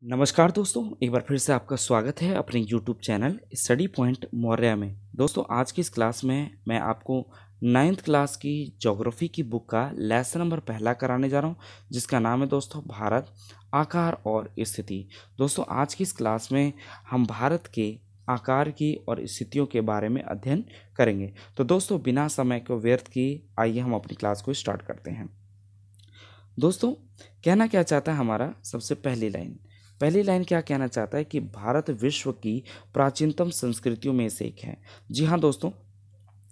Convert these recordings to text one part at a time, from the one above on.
नमस्कार दोस्तों, एक बार फिर से आपका स्वागत है अपने YouTube channel study point Maurya में। दोस्तों, आज की इस क्लास में मैं आपको 9th क्लास की ज्योग्राफी की बुक का लेसन नंबर पहला कराने जा रहा हूं, जिसका नाम है दोस्तों भारत, आकार और स्थिति। दोस्तों, आज की इस क्लास में हम भारत के आकार की और स्थितियों के बारे में अध्ययन करेंगे। तो दोस्तों, बिना समय को व्यर्थ किए आइए हम अपनी क्लास को स्टार्ट करते हैं। दोस्तों, कहना क्या चाहता है हमारा सबसे पहली लाइन क्या कहना चाहता है कि भारत विश्व की प्राचीनतम संस्कृतियों में से एक है। जी हाँ दोस्तों,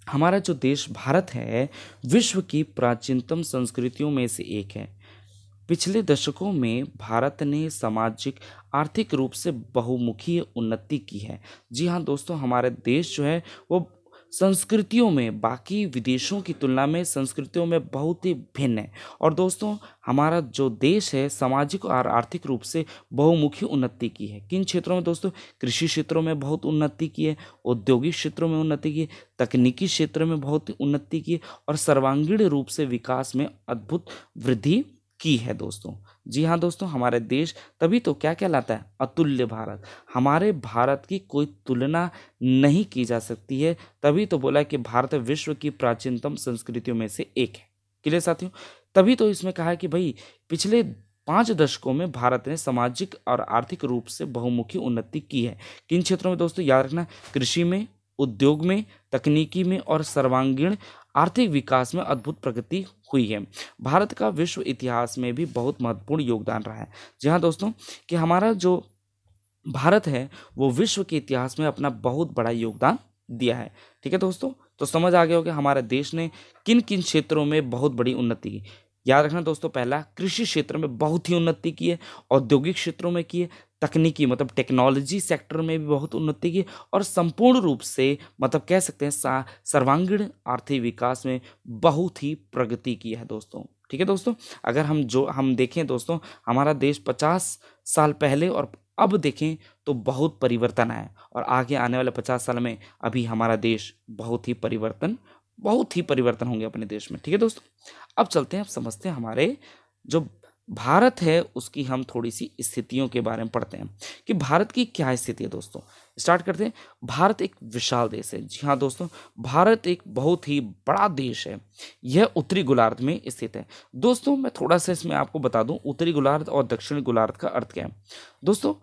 हमारा जो देश भारत है विश्व की प्राचीनतम संस्कृतियों में से एक है। पिछले दशकों में भारत ने सामाजिक आर्थिक रूप से बहुमुखी उन्नति की है। जी हाँ दोस्तों, हमारे देश जो है वो संस्कृतियों में बाकी विदेशों की तुलना में संस्कृतियों में बहुत ही भिन्न है। और दोस्तों, हमारा जो देश है सामाजिक और आर्थिक रूप से बहुमुखी उन्नति की है। किन क्षेत्रों में दोस्तों? कृषि क्षेत्रों में बहुत उन्नति की है, औद्योगिक क्षेत्रों में उन्नति की है, तकनीकी क्षेत्र में बहुत उन्नति की है और सर्वांगीण रूप से विकास में अद्भुत वृद्धि की है दोस्तों। जी हाँ दोस्तों, हमारे देश तभी तो क्या कहलाता है? अतुल्य भारत। हमारे भारत की कोई तुलना नहीं की जा सकती है, तभी तो बोला कि भारत विश्व की प्राचीनतम संस्कृतियों में से एक है। क्लियर साथियों? तभी तो इसमें कहा है कि भाई पिछले 5 दशकों में भारत ने सामाजिक और आर्थिक रूप से बहुमुखी उन्नति की है। किन क्षेत्रों में दोस्तों? याद रखना, कृषि में, उद्योग में, तकनीकी में और सर्वांगीण आर्थिक विकास में अद्भुत प्रगति हुई है। भारत का विश्व इतिहास में भी बहुत महत्वपूर्ण योगदान रहा है। जी हाँ दोस्तों, कि हमारा जो भारत है वो विश्व के इतिहास में अपना बहुत बड़ा योगदान दिया है। ठीक है दोस्तों, तो समझ आ गया होगा हमारे देश ने किन किन क्षेत्रों में बहुत बड़ी उन्नति की। याद रखना दोस्तों, पहला कृषि क्षेत्र में बहुत ही उन्नति की है, औद्योगिक क्षेत्रों में की है, तकनीकी मतलब टेक्नोलॉजी सेक्टर में भी बहुत उन्नति की और संपूर्ण रूप से मतलब कह सकते हैं सर्वांगीण आर्थिक विकास में बहुत ही प्रगति की है दोस्तों। ठीक है दोस्तों, अगर हम देखें दोस्तों, हमारा देश 50 साल पहले और अब देखें तो बहुत परिवर्तन आया और आगे आने वाले 50 साल में अभी हमारा देश बहुत ही परिवर्तन होंगे अपने देश में। ठीक है दोस्तों, अब चलते हैं, अब समझते हैं हमारे जो भारत है उसकी हम थोड़ी सी स्थितियों के बारे में पढ़ते हैं कि भारत की क्या स्थिति है दोस्तों। स्टार्ट करते हैं। भारत एक विशाल देश है। जी हाँ दोस्तों, भारत एक बहुत ही बड़ा देश है। यह उत्तरी गोलार्ध में स्थित है। दोस्तों, मैं थोड़ा सा इसमें आपको बता दूं उत्तरी गोलार्ध और दक्षिणी गोलार्ध का अर्थ क्या है। दोस्तों,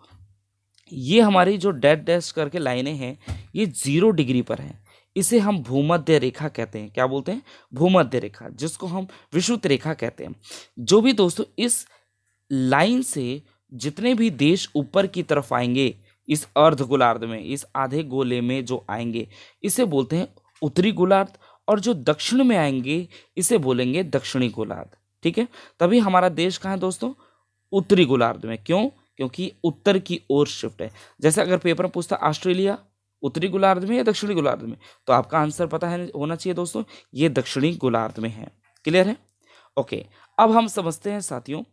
ये हमारी जो डैश डैश करके लाइनें हैं ये 0 डिग्री पर है। इसे हम भूमध्य रेखा कहते हैं। क्या बोलते हैं? भूमध्य रेखा, जिसको हम विषुवत रेखा कहते हैं। जो भी दोस्तों इस लाइन से जितने भी देश ऊपर की तरफ आएंगे इस अर्ध गोलार्ध में, इस आधे गोले में जो आएंगे इसे बोलते हैं उत्तरी गोलार्ध, और जो दक्षिण में आएंगे इसे बोलेंगे दक्षिणी गोलार्ध। ठीक है, तभी हमारा देश कहाँ है दोस्तों? उत्तरी गोलार्ध में। क्यों? क्योंकि उत्तर की ओर शिफ्ट है। जैसे अगर पेपर में पूछता ऑस्ट्रेलिया उत्तरी गोलार्ध में या दक्षिणी गोलार्ध में, तो आपका आंसर पता है होना चाहिए दोस्तों, ये दक्षिणी गोलार्ध में है। क्लियर है? ओके, अब हम समझते हैं साथियों,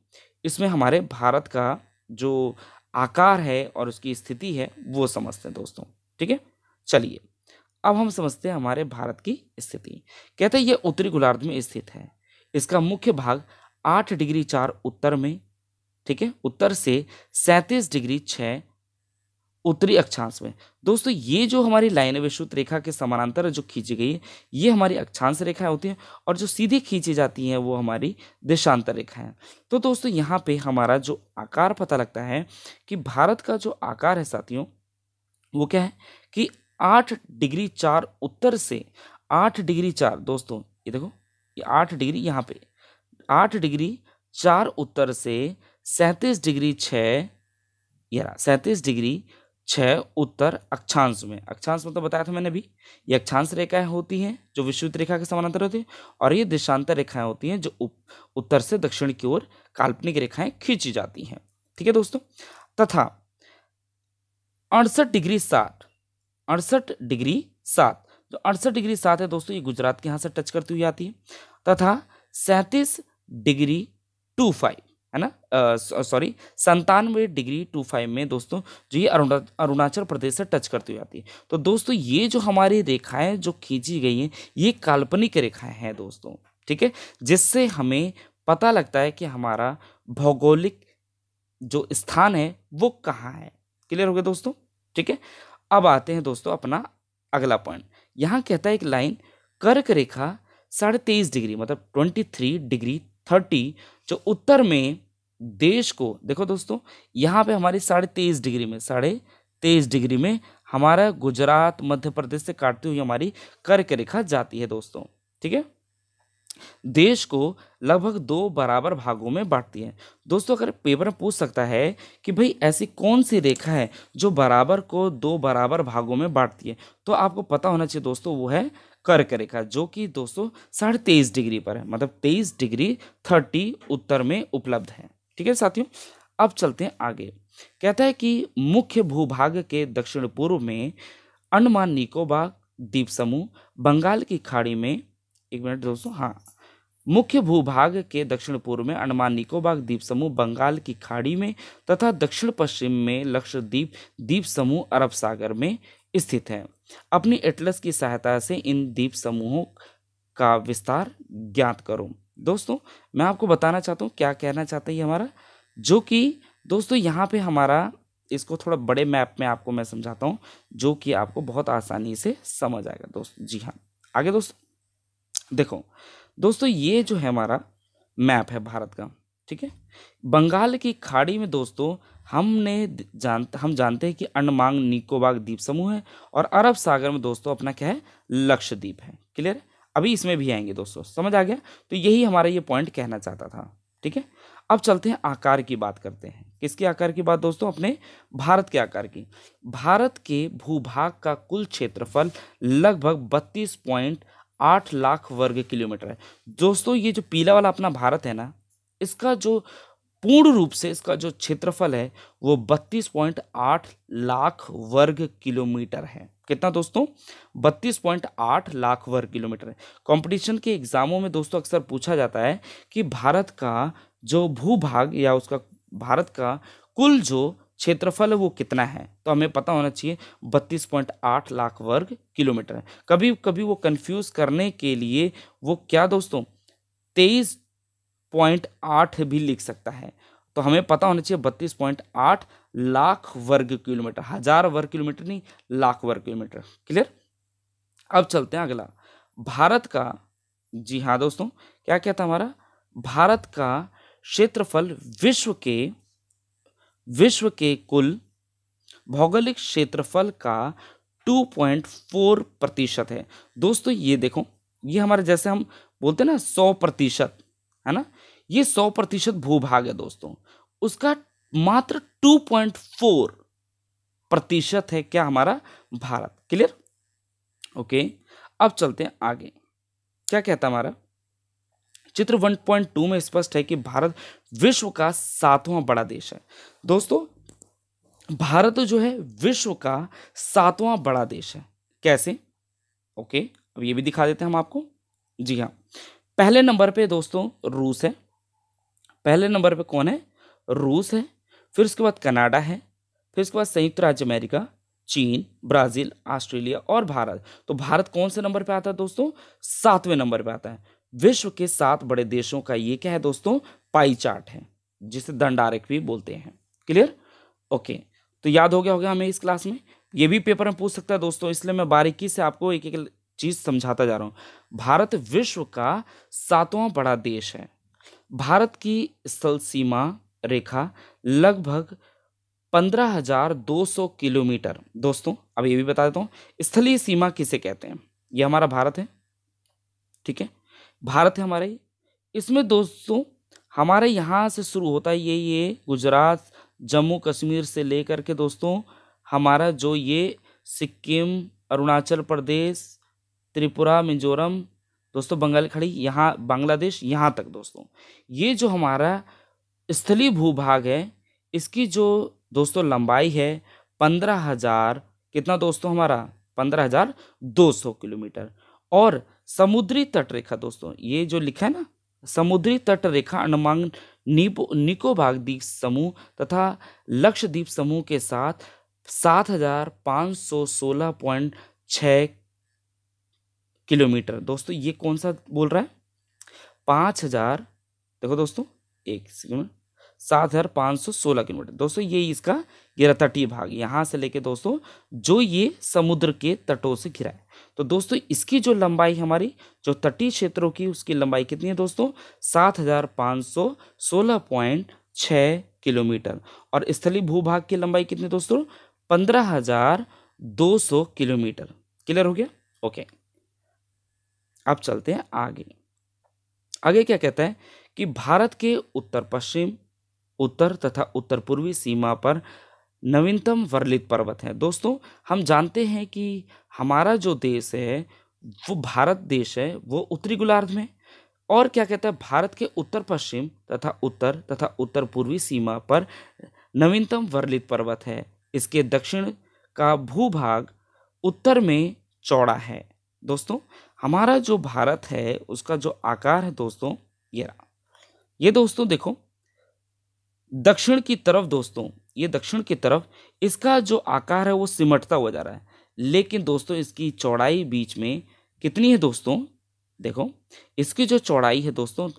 इसमें हमारे भारत का जो आकार है और उसकी स्थिति है वो समझते हैं दोस्तों। ठीक है, चलिए अब हम समझते हैं हमारे भारत की स्थिति। कहते हैं ये उत्तरी गोलार्ध में स्थित है। इसका मुख्य भाग 8 डिग्री 4 उत्तर में, ठीक है, उत्तर से 37 डिग्री 6 उत्तरी अक्षांश में। दोस्तों, ये जो हमारी लाइन विषुवत रेखा के समानांतर जो खींची गई है ये हमारी अक्षांश रेखाएं होती हैं, और जो सीधी खींची जाती हैं वो हमारी देशांतर रेखाएं हैं। तो दोस्तों, यहाँ पे हमारा जो आकार पता लगता है कि भारत का जो आकार है साथियों वो क्या है कि 8 डिग्री 4 उत्तर से 8 डिग्री 4, दोस्तों ये देखो, ये 8 डिग्री, यहाँ पे 8 डिग्री 4 उत्तर से 37 डिग्री 6, 37 डिग्री 6 उत्तर अक्षांश में। अक्षांश मतलब बताया था मैंने अभी, ये अक्षांश रेखाएं होती हैं जो विषुवत रेखा के समानांतर होती हैं, और ये देशांतर रेखाएं होती हैं जो उत्तर से दक्षिण की ओर काल्पनिक रेखाएं खींची जाती हैं। ठीक है दोस्तों, तथा 68 डिग्री 7, 68 डिग्री 7, जो 68 डिग्री 7 है दोस्तों ये गुजरात के यहाँ से टच करती हुई आती है, तथा 37 डिग्री 25 है ना, सॉरी 97 डिग्री 25 में दोस्तों जो ये अरुणाचल प्रदेश से टच करती हुई आती है। तो दोस्तों ये जो हमारी रेखाएं जो खींची गई हैं ये काल्पनिक रेखाएं हैं दोस्तों। ठीक है, जिससे हमें पता लगता है कि हमारा भौगोलिक जो स्थान है वो कहाँ है। क्लियर हो गया दोस्तों। ठीक है, अब आते हैं दोस्तों अपना अगला पॉइंट। यहाँ कहता है एक लाइन, कर्क रेखा 23.5 डिग्री मतलब 23 डिग्री 30 जो उत्तर में देश को, देखो दोस्तों यहाँ पे हमारी 23.5 डिग्री में 23.5 डिग्री में हमारा गुजरात मध्य प्रदेश से काटती हुई हमारी कर्क रेखा जाती है दोस्तों। ठीक है, देश को लगभग 2 बराबर भागों में बांटती है। दोस्तों अगर पेपर में पूछ सकता है कि भाई ऐसी कौन सी रेखा है जो बराबर को 2 बराबर भागों में बांटती है, तो आपको पता होना चाहिए दोस्तों वो है कर्क रेखा, जो कि दोस्तों 23.5 डिग्री पर है, मतलब 23 डिग्री 30 उत्तर में उपलब्ध है। ठीक है साथियों, अब चलते हैं आगे। कहता है कि मुख्य भूभाग के दक्षिण पूर्व में अंडमान निकोबार द्वीप समूह, बंगाल की खाड़ी में, एक मिनट दोस्तों, हाँ, मुख्य भूभाग के दक्षिण पूर्व में अंडमान निकोबार द्वीप समूह बंगाल की खाड़ी में तथा दक्षिण पश्चिम में लक्षद्वीप द्वीप समूह अरब सागर में स्थित है। अपनी एटलस की सहायता से इन द्वीप समूहों का विस्तार ज्ञात करो। दोस्तों मैं आपको बताना चाहता हूँ क्या कहना चाहता है हमारा, जो कि दोस्तों यहाँ पे हमारा, इसको थोड़ा बड़े मैप में आपको मैं समझाता हूँ जो कि आपको बहुत आसानी से समझ आएगा दोस्तों। जी हाँ, आगे दोस्तों देखो, दोस्तों ये जो है हमारा मैप है भारत का। ठीक है, बंगाल की खाड़ी में दोस्तों हम जानते हैं कि अंडमान निकोबार द्वीप समूह है, और अरब सागर में दोस्तों अपना क्या है, लक्षद्वीप है। क्लियर, अभी इसमें भी आएंगे दोस्तों, समझ आ गया। तो यही हमारा ये पॉइंट कहना चाहता था। ठीक है, अब चलते हैं आकार की बात करते हैं। किसके आकार की बात दोस्तों, अपने भारत के आकार की। भारत के भूभाग का कुल क्षेत्रफल लगभग 32.8 लाख वर्ग किलोमीटर है। दोस्तों ये जो पीला वाला अपना भारत है ना, इसका जो पूर्ण रूप से इसका जो क्षेत्रफल है वो 32.8 लाख वर्ग किलोमीटर है। कितना दोस्तों, 32.8 लाख वर्ग किलोमीटर है। कंपटीशन के एग्जामों में दोस्तों अक्सर पूछा जाता है कि भारत का जो भूभाग या उसका भारत का कुल जो क्षेत्रफल है वो कितना है, तो हमें पता होना चाहिए 32.8 लाख वर्ग किलोमीटर है। कभी कभी वो कंफ्यूज करने के लिए वो क्या दोस्तों 23.8 भी लिख सकता है, तो हमें पता होना चाहिए 32.8 लाख वर्ग किलोमीटर, 1000 वर्ग किलोमीटर नहीं, लाख वर्ग किलोमीटर। क्लियर, अब चलते हैं अगला, भारत का, जी हाँ दोस्तों क्या कहता हमारा, भारत का क्षेत्रफल विश्व के कुल भौगोलिक क्षेत्रफल का 2.4% है। दोस्तों ये देखो, ये हमारे जैसे हम बोलते हैं ना 100% है ना, ये 100% भूभाग है दोस्तों, उसका मात्र 2.4% है क्या हमारा भारत। क्लियर, ओके, अब चलते हैं आगे। क्या कहता हमारा चित्र 1.2 में स्पष्ट है कि भारत विश्व का 7वां बड़ा देश है। दोस्तों भारत जो है विश्व का 7वां बड़ा देश है। कैसे, ओके, अब ये भी दिखा देते हैं हम आपको। जी हाँ, पहले नंबर पे दोस्तों रूस है, पहले नंबर पे कौन है, रूस है, फिर उसके बाद कनाडा है, फिर उसके बाद संयुक्त राज्य अमेरिका, चीन, ब्राजील, ऑस्ट्रेलिया और भारत। तो भारत कौन से नंबर पे आता है दोस्तों, 7वें नंबर पे आता है। विश्व के 7 बड़े देशों का ये क्या है दोस्तों, पाई चार्ट है, जिसे दंडारेख भी बोलते हैं। क्लियर, ओके, तो याद हो गया होगा हमें इस क्लास में। ये भी पेपर में पूछ सकता है दोस्तों, इसलिए मैं बारीकी से आपको एक एक चीज समझाता जा रहा हूं। भारत विश्व का 7वां बड़ा देश है। भारत की स्थल सीमा रेखा लगभग 15,200 किलोमीटर। दोस्तों अब ये भी बता देता हूँ, स्थलीय सीमा किसे कहते हैं। ये हमारा भारत है, ठीक है, भारत है हमारा ही। इसमें दोस्तों हमारे यहाँ से शुरू होता है ये गुजरात, जम्मू कश्मीर से लेकर के दोस्तों हमारा जो ये सिक्किम, अरुणाचल प्रदेश, त्रिपुरा, मिजोरम, दोस्तों बंगाल खाड़ी, यहाँ बांग्लादेश, यहाँ तक दोस्तों ये जो हमारा स्थलीय भूभाग है, इसकी जो दोस्तों लंबाई है 15,000, कितना दोस्तों हमारा 15,200 किलोमीटर। और समुद्री तट रेखा दोस्तों ये जो लिखा है ना, समुद्री तट रेखा अंडमान निकोबार द्वीप समूह तथा लक्षद्वीप समूह के साथ 7,516.6 किलोमीटर। दोस्तों ये कौन सा बोल रहा है, 5,000, देखो दोस्तों एक सेकंड, 7,516 किलोमीटर। दोस्तों ये इसका घेरा तटीय भाग, यहाँ से लेके दोस्तों जो ये समुद्र के तटों से घिरा है। तो दोस्तों इसकी जो लंबाई हमारी जो तटीय क्षेत्रों की उसकी लंबाई कितनी है दोस्तों? 7,516.6 किलोमीटर। और स्थलीय भूभाग की लंबाई कितनी दोस्तों? 15,200 किलोमीटर। क्लियर हो गया? ओके, अब चलते हैं आगे। आगे क्या कहता है कि भारत के उत्तर पश्चिम, उत्तर तथा उत्तर पूर्वी सीमा पर नवीनतम वर्लित पर्वत है। दोस्तों हम जानते हैं कि हमारा जो देश है वो भारत देश है, वो उत्तरी गोलार्ध में। और क्या कहता है, भारत के उत्तर पश्चिम तथा उत्तर पूर्वी सीमा पर नवीनतम वर्लित पर्वत है। इसके दक्षिण का भूभाग उत्तर में चौड़ा है। दोस्तों हमारा जो भारत है उसका जो आकार है दोस्तों ये रहा। ये दोस्तों देखो दक्षिण की तरफ, दोस्तों ये दक्षिण की तरफ इसका जो आकार है वो सिमटता हुआ जा रहा है। लेकिन दोस्तों इसकी चौड़ाई बीच में कितनी है दोस्तों? देखो इसकी जो चौड़ाई है दोस्तों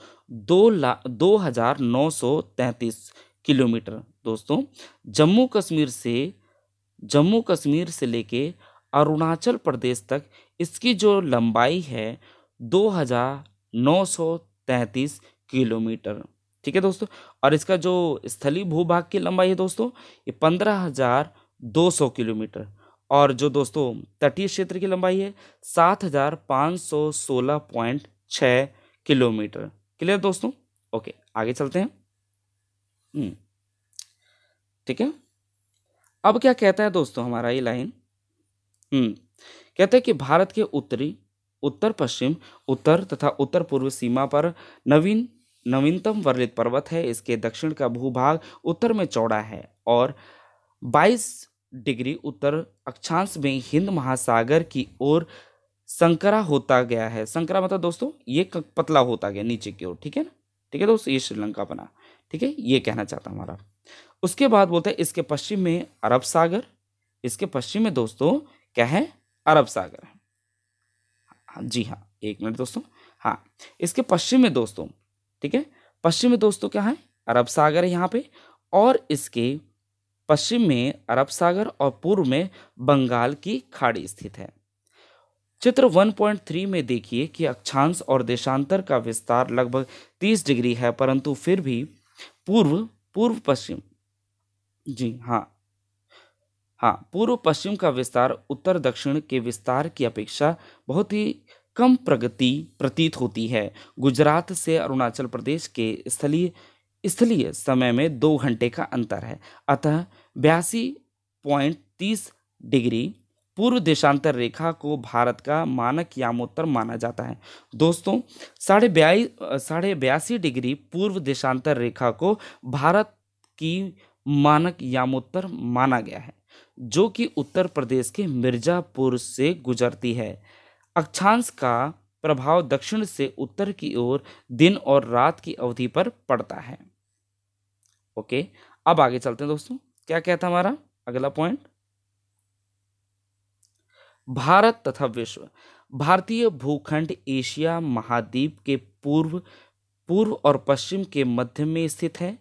2,933 किलोमीटर। दोस्तों जम्मू कश्मीर से लेके अरुणाचल प्रदेश तक इसकी जो लंबाई है 2,933 किलोमीटर। ठीक है दोस्तों। और इसका जो स्थलीय भूभाग की लंबाई है दोस्तों ये 15,200 किलोमीटर। और जो दोस्तों तटीय क्षेत्र की लंबाई है 7,516.6 किलोमीटर। क्लियर दोस्तों? ओके, आगे चलते हैं। ठीक है, अब क्या कहता है दोस्तों हमारा ये लाइन? कहते हैं कि भारत के उत्तर पश्चिम, उत्तर तथा उत्तर पूर्व सीमा पर नवीनतम वर्लित पर्वत है। इसके दक्षिण का भूभाग उत्तर में चौड़ा है और 22 डिग्री उत्तर अक्षांश में हिंद महासागर की ओर संकरा होता गया है। संकरा मतलब दोस्तों ये पतला होता गया नीचे की ओर। ठीक है ना? ठीक है दोस्तों, ये श्रीलंका बना। ठीक है, ये कहना चाहता हमारा। उसके बाद बोलते हैं इसके पश्चिम में अरब सागर। इसके पश्चिम में दोस्तों क्या है? अरब सागर है। जी हाँ, एक मिनट दोस्तों। हाँ, इसके पश्चिम में दोस्तों, ठीक है, पश्चिम में दोस्तों क्या है? अरब सागर है यहाँ पे। और इसके पश्चिम में अरब सागर और पूर्व में बंगाल की खाड़ी स्थित है। चित्र 1.3 में देखिए कि अक्षांश और देशांतर का विस्तार लगभग 30 डिग्री है, परंतु फिर भी पूर्व पश्चिम, जी हाँ, पूर्व पश्चिम का विस्तार उत्तर दक्षिण के विस्तार की अपेक्षा बहुत ही कम प्रगति प्रतीत होती है। गुजरात से अरुणाचल प्रदेश के स्थलीय समय में 2 घंटे का अंतर है। अतः 82.30 डिग्री पूर्व देशांतर रेखा को भारत का मानक यामोत्तर माना जाता है। दोस्तों 82.82 डिग्री पूर्व देशांतर रेखा को भारत की मानक यामोत्तर माना गया है, जो कि उत्तर प्रदेश के मिर्जापुर से गुजरती है। अक्षांश का प्रभाव दक्षिण से उत्तर की ओर दिन और रात की अवधि पर पड़ता है। ओके, अब आगे चलते हैं दोस्तों। क्या कहता हमारा अगला पॉइंट? भारत तथा विश्व। भारतीय भूखंड एशिया महाद्वीप के पूर्व और पश्चिम के मध्य में स्थित है।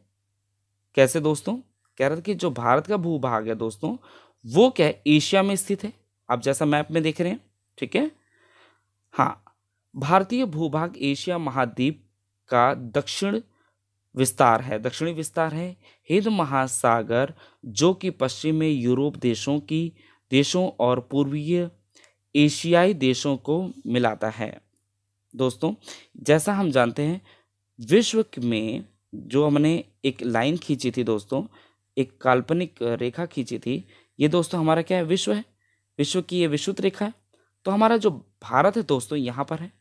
कैसे दोस्तों? कह रहे थे कि जो भारत का भूभाग है दोस्तों वो क्या है? एशिया में स्थित है। आप जैसा मैप में देख रहे हैं, ठीक है। हाँ, भारतीय भूभाग एशिया महाद्वीप का दक्षिणी विस्तार है। हिंद महासागर जो कि पश्चिम में यूरोप देशों और पूर्वीय एशियाई देशों को मिलाता है। दोस्तों जैसा हम जानते हैं विश्व में जो हमने एक लाइन खींची थी दोस्तों, एक काल्पनिक रेखा खींची थी, ये दोस्तों हमारा क्या है? विश्व है। विश्व की ये विषुवत रेखा है। तो हमारा जो भारत है दोस्तों यहाँ पर है।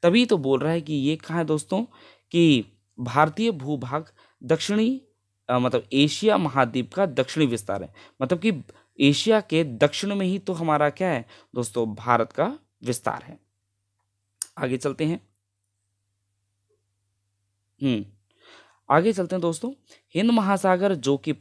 तभी तो बोल रहा है कि ये कहाँ है दोस्तों? कि भारतीय भूभाग दक्षिणी मतलब एशिया महाद्वीप का दक्षिणी विस्तार है। मतलब कि एशिया के दक्षिण में ही तो हमारा क्या है दोस्तों? भारत का विस्तार है। आगे चलते हैं। आगे चलते हैं दोस्तों। हिंद महासागर जो कि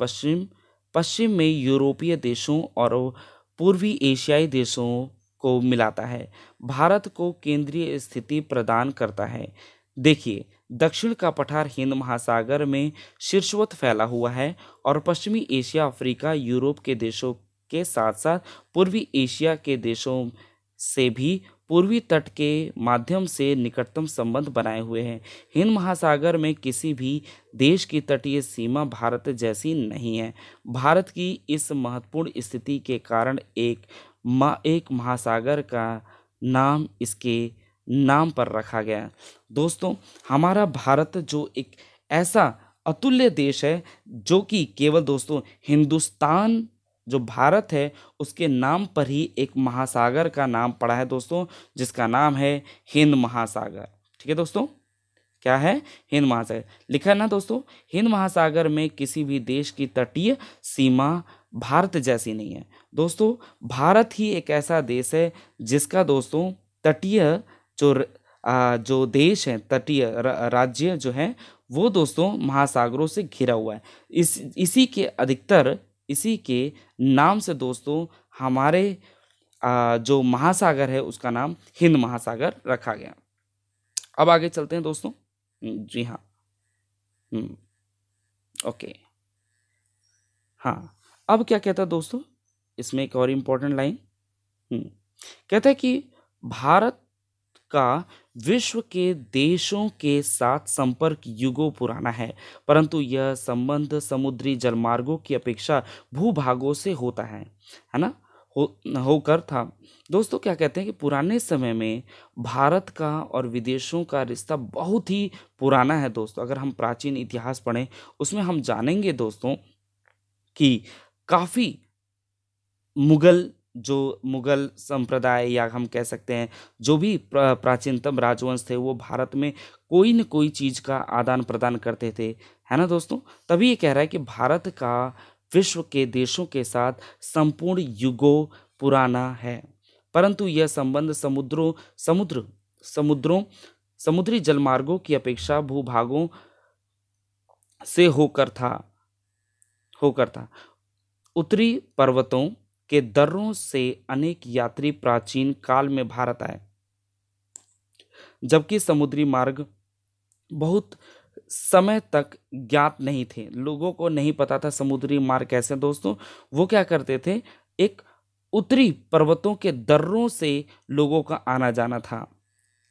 पश्चिम में यूरोपीय देशों और पूर्वी एशियाई देशों को मिलाता है, भारत को केंद्रीय स्थिति प्रदान करता है। देखिए दक्षिण का पठार हिंद महासागर में शीर्षवत फैला हुआ है और पश्चिमी एशिया, अफ्रीका, यूरोप के देशों के साथ साथ पूर्वी एशिया के देशों से भी पूर्वी तट के माध्यम से निकटतम संबंध बनाए हुए हैं। हिंद महासागर में किसी भी देश की तटीय सीमा भारत जैसी नहीं है। भारत की इस महत्वपूर्ण स्थिति के कारण एक महासागर का नाम इसके नाम पर रखा गया। दोस्तों, हमारा भारत जो एक ऐसा अतुल्य देश है जो कि केवल दोस्तों हिंदुस्तान जो भारत है उसके नाम पर ही एक महासागर का नाम पड़ा है दोस्तों, जिसका नाम है हिंद महासागर। ठीक है दोस्तों, क्या है? हिंद महासागर लिखा है ना दोस्तों। हिंद महासागर में किसी भी देश की तटीय सीमा भारत जैसी नहीं है दोस्तों। भारत ही एक ऐसा देश है जिसका दोस्तों तटीय जो देश है, तटीय राज्य जो है वो दोस्तों महासागरों से घिरा हुआ है। इसी के नाम से दोस्तों हमारे जो महासागर है उसका नाम हिंद महासागर रखा गया। अब आगे चलते हैं दोस्तों। जी हाँ, ओके, हाँ। अब क्या कहता है दोस्तों, इसमें एक और इम्पोर्टेंट लाइन कहता है कि भारत का विश्व के देशों के साथ संपर्क युगों पुराना है, परंतु यह संबंध समुद्री जलमार्गों की अपेक्षा भूभागों से होता है ना, होकर था। दोस्तों क्या कहते हैं कि पुराने समय में भारत का और विदेशों का रिश्ता बहुत ही पुराना है दोस्तों। अगर हम प्राचीन इतिहास पढ़ें उसमें हम जानेंगे दोस्तों कि काफ़ी मुगल संप्रदाय या हम कह सकते हैं जो भी प्राचीनतम राजवंश थे वो भारत में कोई न कोई चीज़ का आदान प्रदान करते थे, है ना दोस्तों। तभी ये कह रहा है कि भारत का विश्व के देशों के साथ संपूर्ण युगों पुराना है, परंतु यह संबंध समुद्री जलमार्गों की अपेक्षा भूभागों से होकर था। उत्तरी पर्वतों के दर्रों से अनेक यात्री प्राचीन काल में भारत आए, जबकि समुद्री मार्ग बहुत समय तक ज्ञात नहीं थे। लोगों को नहीं पता था समुद्री मार्ग कैसे दोस्तों। वो क्या करते थे, एक उत्तरी पर्वतों के दर्रों से लोगों का आना जाना था।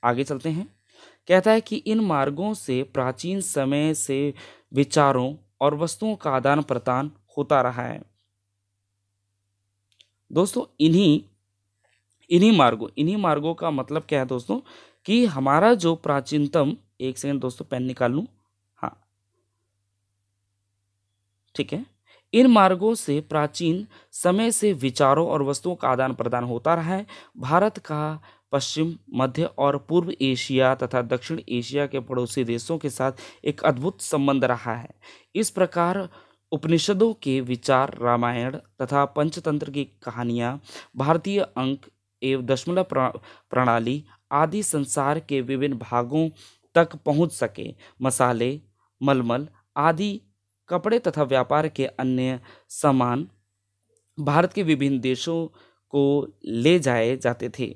आगे चलते हैं। कहता है कि इन मार्गों से प्राचीन समय से विचारों और वस्तुओं का आदान प्रदान होता रहा है दोस्तों। इन्हीं मार्गों का मतलब क्या है दोस्तों कि हमारा जो प्राचीनतम, एक सेकंड दोस्तों पेन निकाल लूं, हाँ ठीक है। इन मार्गों से प्राचीन समय से विचारों और वस्तुओं का आदान प्रदान होता रहा है। भारत का पश्चिम, मध्य और पूर्व एशिया तथा दक्षिण एशिया के पड़ोसी देशों के साथ एक अद्भुत संबंध रहा है। इस प्रकार उपनिषदों के विचार, रामायण तथा पंचतंत्र की कहानियाँ, भारतीय अंक एवं दशमलव प्रणाली आदि संसार के विभिन्न भागों तक पहुँच सके। मसाले, मलमल आदि कपड़े तथा व्यापार के अन्य सामान भारत के विभिन्न देशों को ले जाए जाते थे।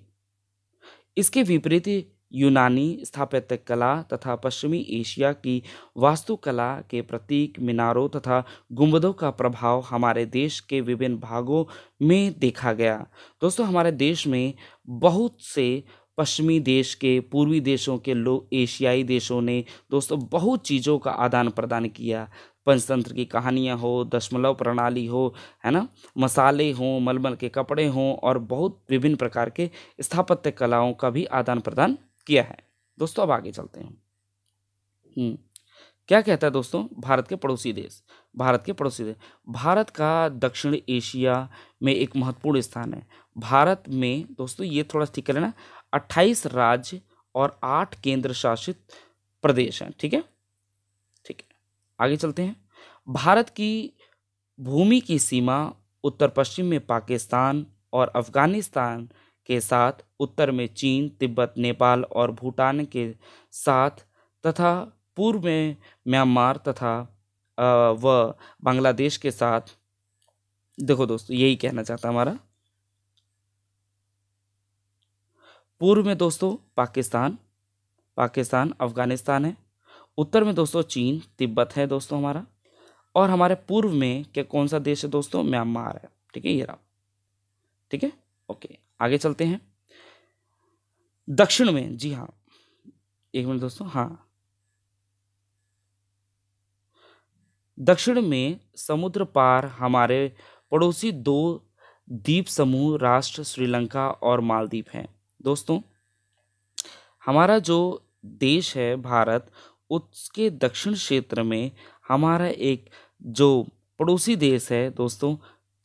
इसके विपरीत यूनानी स्थापत्य कला तथा पश्चिमी एशिया की वास्तुकला के प्रतीक, मीनारों तथा गुंबदों का प्रभाव हमारे देश के विभिन्न भागों में देखा गया। दोस्तों हमारे देश में बहुत से पश्चिमी देश के, पूर्वी देशों के लोग, एशियाई देशों ने दोस्तों बहुत चीज़ों का आदान प्रदान किया। पंचतंत्र की कहानियाँ हो, दशमलव प्रणाली हो, है ना, मसाले हों, मलमल के कपड़े हों और बहुत विभिन्न प्रकार के स्थापत्य कलाओं का भी आदान प्रदान किया है। दोस्तों अब आगे चलते हैं। क्या कहता है दोस्तों भारत के पड़ोसी देश। भारत का दक्षिण एशिया में एक महत्वपूर्ण स्थान है। भारत में दोस्तों ये थोड़ा ठीक है ना, 28 राज्य और 8 केंद्र शासित प्रदेश हैं। ठीक है, आगे चलते हैं। भारत की भूमि की सीमा उत्तर पश्चिम में पाकिस्तान और अफगानिस्तान के साथ, उत्तर में चीन, तिब्बत, नेपाल और भूटान के साथ तथा पूर्व में म्यांमार तथा व बांग्लादेश के साथ। देखो दोस्तों यही कहना चाहता हमारा, पूर्व में दोस्तों पाकिस्तान, अफगानिस्तान है, उत्तर में दोस्तों चीन तिब्बत है दोस्तों हमारा। और हमारे पूर्व में क्या कौन सा देश है दोस्तों? म्यांमार है। ठीक है, ये रहा। ठीक है, ओके, आगे चलते हैं। दक्षिण में, जी हाँ, एक मिनट दोस्तों, हाँ, दक्षिण में समुद्र पार हमारे पड़ोसी दो द्वीप समूह राष्ट्र श्रीलंका और मालदीव हैं दोस्तों। हमारा जो देश है भारत, उसके दक्षिण क्षेत्र में हमारा एक जो पड़ोसी देश है दोस्तों,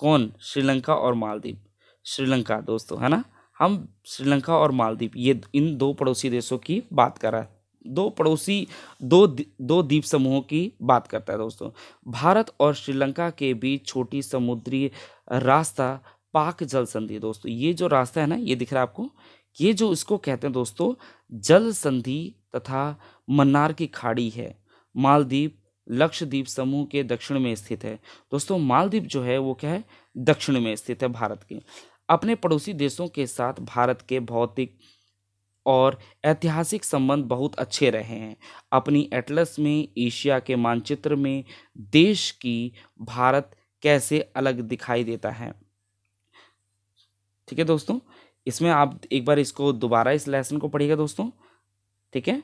कौन? श्रीलंका और मालदीव। श्रीलंका दोस्तों, है ना। हम श्रीलंका और मालदीव, ये इन दो पड़ोसी देशों की बात कर रहा है। दो पड़ोसी दो द्वीप समूहों की बात करता है दोस्तों। भारत और श्रीलंका के बीच छोटी समुद्री रास्ता पाक जल संधि दोस्तों। ये जो रास्ता है ना, ये दिख रहा है आपको, ये जो इसको कहते हैं दोस्तों जल संधि तथा मन्नार की खाड़ी है। मालदीव लक्षद्वीप समूह के दक्षिण में स्थित है दोस्तों। मालदीव जो है वो क्या है? दक्षिण में स्थित है भारत के। अपने पड़ोसी देशों के साथ भारत के भौतिक और ऐतिहासिक संबंध बहुत अच्छे रहे हैं। अपनी एटलस में एशिया के मानचित्र में देश की भारत कैसे अलग दिखाई देता है। ठीक है दोस्तों, इसमें आप एक बार इसको दोबारा इस लेसन को पढ़िएगा दोस्तों। ठीक है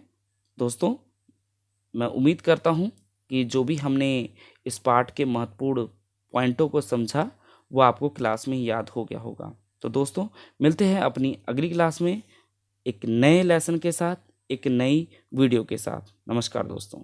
दोस्तों, मैं उम्मीद करता हूँ कि जो भी हमने इस पाठ के महत्वपूर्ण पॉइंटों को समझा वो आपको क्लास में याद हो गया होगा। तो दोस्तों, मिलते हैं अपनी अगली क्लास में एक नए लेसन के साथ, एक नई वीडियो के साथ। नमस्कार दोस्तों।